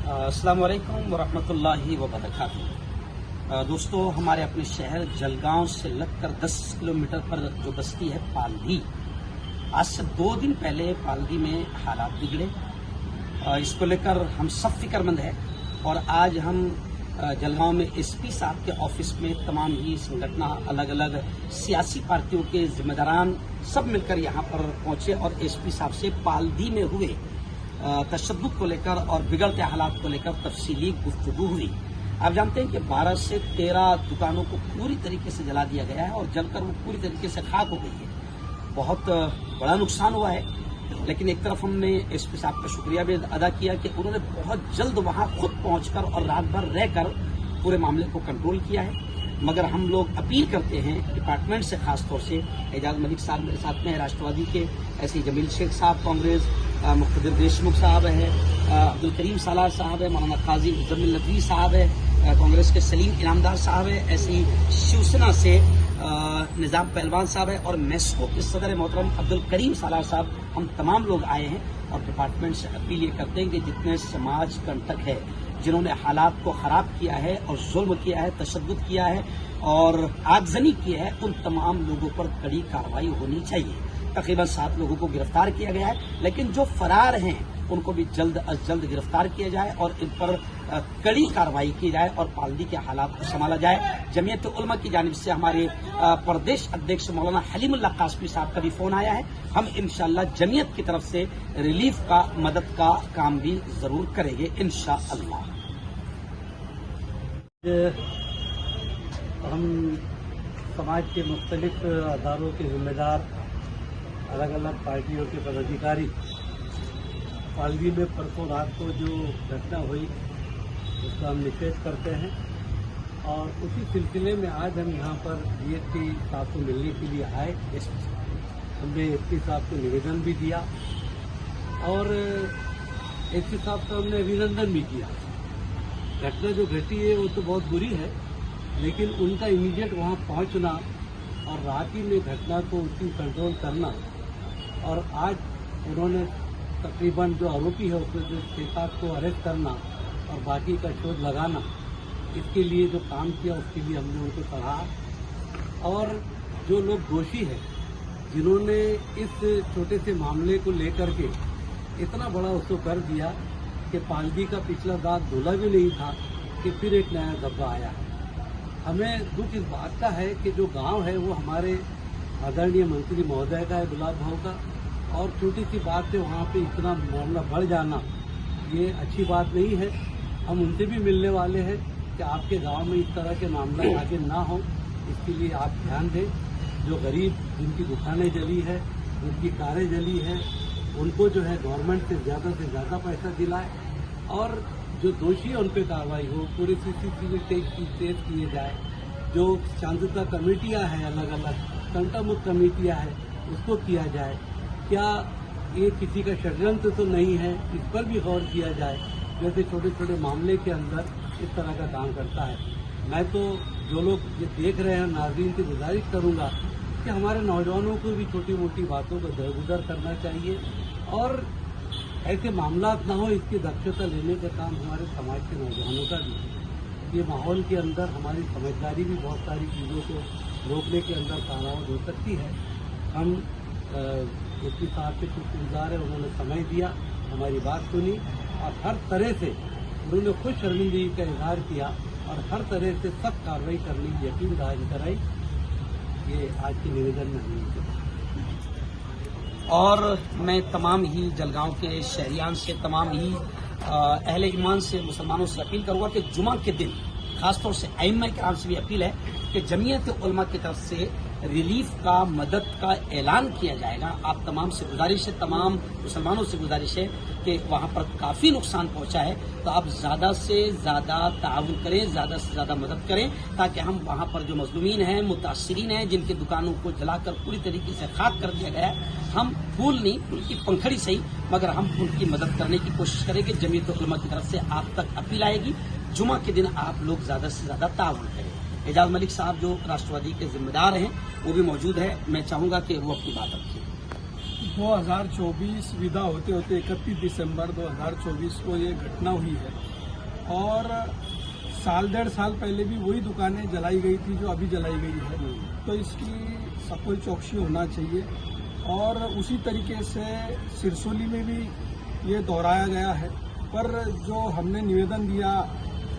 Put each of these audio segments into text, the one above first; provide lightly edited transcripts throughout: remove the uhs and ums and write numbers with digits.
अस्सलाम वालेकुम वरहमतुल्लाहि वबरकातुहू। दोस्तों, हमारे अपने शहर जलगांव से लगकर 10 किलोमीटर पर जो बस्ती है पालधी, आज से 2 दिन पहले पालधी में हालात बिगड़े। इसको लेकर हम सब फिक्रमंद हैं और आज हम जलगांव में एसपी साहब के ऑफिस में तमाम ही संगठन, अलग अलग सियासी पार्टियों के जिम्मेदारान सब मिलकर यहाँ पर पहुंचे और एसपी साहब से पालधी में हुए तशद्दुद को लेकर और बिगड़ते हालात को लेकर तफसीली गुफ्तगू हुई। आप जानते हैं कि 12 से 13 दुकानों को पूरी तरीके से जला दिया गया है और जलकर वो पूरी तरीके से खाक हो गई है। बहुत बड़ा नुकसान हुआ है, लेकिन एक तरफ हमने एसपी साहब का शुक्रिया भी अदा किया कि उन्होंने बहुत जल्द वहां खुद पहुंचकर और रात भर रहकर पूरे मामले को कंट्रोल किया है। मगर हम लोग अपील करते हैं डिपार्टमेंट से, खासतौर से एजाज मलिक साहब मेरे साथ में है राष्ट्रवादी के, ऐसे जमील शेख साहब कांग्रेस, मुख्तदिर देशमुख साहब है, अब्दुल करीम सालार साहब है, मौलाना काजी मुजम्मिल नदवी साहब है, कांग्रेस के सलीम इनामदार साहब है, ऐसे ही शिवसेना से निजाम पहलवान साहब है और मेस्को के सदर मोहतरम अब्दुल करीम सालार साहब, हम तमाम लोग आए हैं और डिपार्टमेंट से अपील ये करते हैं कि जितने समाज कंटक है, जिन्होंने हालात को खराब किया है और जुल्म किया है, तशद्दुद किया है और आगजनी की है, उन तमाम लोगों पर कड़ी कार्रवाई होनी चाहिए। तकरीबन 7 लोगों को गिरफ्तार किया गया है, लेकिन जो फरार हैं उनको भी जल्द अज जल्द गिरफ्तार किया जाए और इन पर कड़ी कार्रवाई की जाए और पालधी के हालात को संभाला जाए। जमीयत उलमा की जानिब से हमारे प्रदेश अध्यक्ष मौलाना हलीमुल्लाह कासमी साहब का भी फोन आया है। हम इंशाअल्लाह जमीयत की तरफ से रिलीफ का, मदद का काम भी जरूर करेंगे इंशाअल्लाह। हम समाज के मुख्तलिफ अदारों के जिम्मेदार, अलग अलग पार्टियों के पदाधिकारी, पालधी में परसों रात को जो घटना हुई उसका हम निषेध करते हैं और उसी सिलसिले में आज हम यहाँ पर डीएसपी साहब को मिलने के लिए आए। हमने एसपी साहब को निवेदन भी दिया और एसपी साहब का हमने अभिनंदन भी किया। घटना जो घटी है वो तो बहुत बुरी है, लेकिन उनका इमीडिएट वहाँ पहुँचना और रात ही में घटना को उसकी कंट्रोल करना और आज उन्होंने तकरीबन जो आरोपी है उसमें जो 6-7 को अरेस्ट करना और बाकी का शोध लगाना, इसके लिए जो काम किया उसके लिए हमने उनको सराहा। और जो लोग दोषी हैं, जिन्होंने इस छोटे से मामले को लेकर के इतना बड़ा उसको कर दिया कि पालधी का पिछला दाग धुला भी नहीं था कि फिर एक नया धब्बा आया है। हमें दुख इस बात का है कि जो गांव है वो हमारे आदरणीय मंत्री महोदय का है, गुलाब भाव का, और छोटी सी बात है वहाँ पे इतना मामला बढ़ जाना ये अच्छी बात नहीं है। हम उनसे भी मिलने वाले हैं कि आपके गांव में इस तरह के मामला आगे ना हो, इसके लिए आप ध्यान दें। जो गरीब, जिनकी दुकानें जली है, जिनकी कारें जली है, उनको जो है गवर्नमेंट से ज़्यादा पैसा दिलाए और जो दोषी है उन पर कार्रवाई हो, पूरे CCTV टेस्ट किए जाए। जो शांतता कमेटियाँ हैं, अलग अलग तंटामुक्त कमेटियाँ हैं, उसको किया जाए। क्या ये किसी का षड्यंत्र तो नहीं है, इस पर भी गौर किया जाए। जैसे छोटे छोटे मामले के अंदर इस तरह का काम करता है। मैं तो जो लोग ये देख रहे हैं, नाज़रीन से गुजारिश करूंगा कि हमारे नौजवानों को भी छोटी मोटी बातों को दरगुजर करना चाहिए और ऐसे मामला ना हो, इसकी दक्षता लेने का काम हमारे समाज के नौजवानों का भी है। ये माहौल के अंदर हमारी समझदारी भी बहुत सारी चीज़ों को रोकने के अंदर कारावाद हो सकती है। हम एसपी साहब के शुक्रगुजार है, उन्होंने समय दिया, हमारी बात सुनी और हर तरह से उन्होंने खुद शर्मिंदगी का इजहार किया और हर तरह से सख्त कार्रवाई करने की यकीन जाहिर कराई। ये आज के निवेदन में हमने। और मैं तमाम ही जलगांव के शहरियान से, तमाम ही अहले ईमान से, मुसलमानों से अपील करूंगा कि जुमा के दिन खासतौर से अइम्मा किराम से भी अपील है कि जमीयत उलमा की तरफ से रिलीफ का, मदद का ऐलान किया जाएगा। आप तमाम से गुजारिश है, तमाम मुसलमानों से गुजारिश है कि वहाँ पर काफ़ी नुकसान पहुँचा है, तो आप ज़्यादा से ज़्यादा ताउन करें, ज़्यादा से ज़्यादा मदद करें, ताकि हम वहाँ पर जो मजलूमीन हैं, मुतासिरीन हैं, जिनकी दुकानों को जलाकर पूरी तरीके से खाक कर दिया गया है, हम फूल नहीं, उनकी पंखड़ी सही, मगर हम उनकी मदद करने की कोशिश करेंगे। जमीयत उलमा की तरफ से आप तक अपील आएगी, जुमा के दिन आप लोग ज़्यादा से ज़्यादा ताउन करें। एजाज मलिक साहब जो राष्ट्रवादी के जिम्मेदार हैं वो भी मौजूद है, मैं चाहूँगा कि वो अपनी बात रखें। 2024 विदा होते होते 31 दिसंबर 2024 को ये घटना हुई है। और साल 1.5 साल पहले भी वही दुकानें जलाई गई थी जो अभी जलाई गई है। तो इसकी सखोल चौकसी होना चाहिए। और उसी तरीके से सिरसोली में भी ये दोहराया गया है। पर जो हमने निवेदन दिया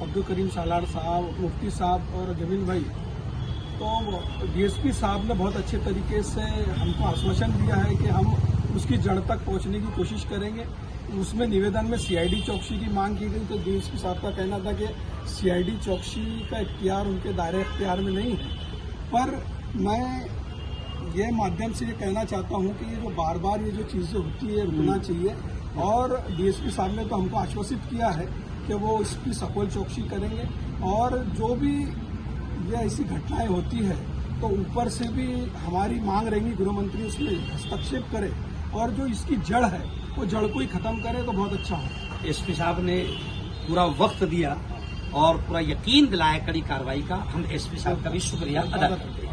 अब्दुल करीम सालार साहब, मुफ्ती साहब और जमील भाई, तो डीएसपी साहब ने बहुत अच्छे तरीके से हमको आश्वासन दिया है कि हम उसकी जड़ तक पहुंचने की कोशिश करेंगे। उसमें निवेदन में सीआईडी चौकसी की मांग की गई। तो डीएसपी साहब का कहना था कि सीआईडी चौकसी का इख्तियार उनके दायरे इख्तियार में नहीं है। पर मैं ये माध्यम से ये कहना चाहता हूँ कि ये जो बार बार ये जो चीज़ें होती है रुकना चाहिए। और डीएसपी साहब ने तो हमको आश्वासित किया है कि वो इसकी सखोल चौकसी करेंगे। और जो भी ये ऐसी घटनाएं होती है तो ऊपर से भी हमारी मांग रहेगी गृह मंत्री उसमें हस्तक्षेप करे और जो इसकी जड़ है वो जड़ को ही खत्म करे तो बहुत अच्छा हो। एसपी साहब ने पूरा वक्त दिया और पूरा यकीन दिलाया कड़ी कार्रवाई का। हम एसपी साहब का भी शुक्रिया अदा करते हैं।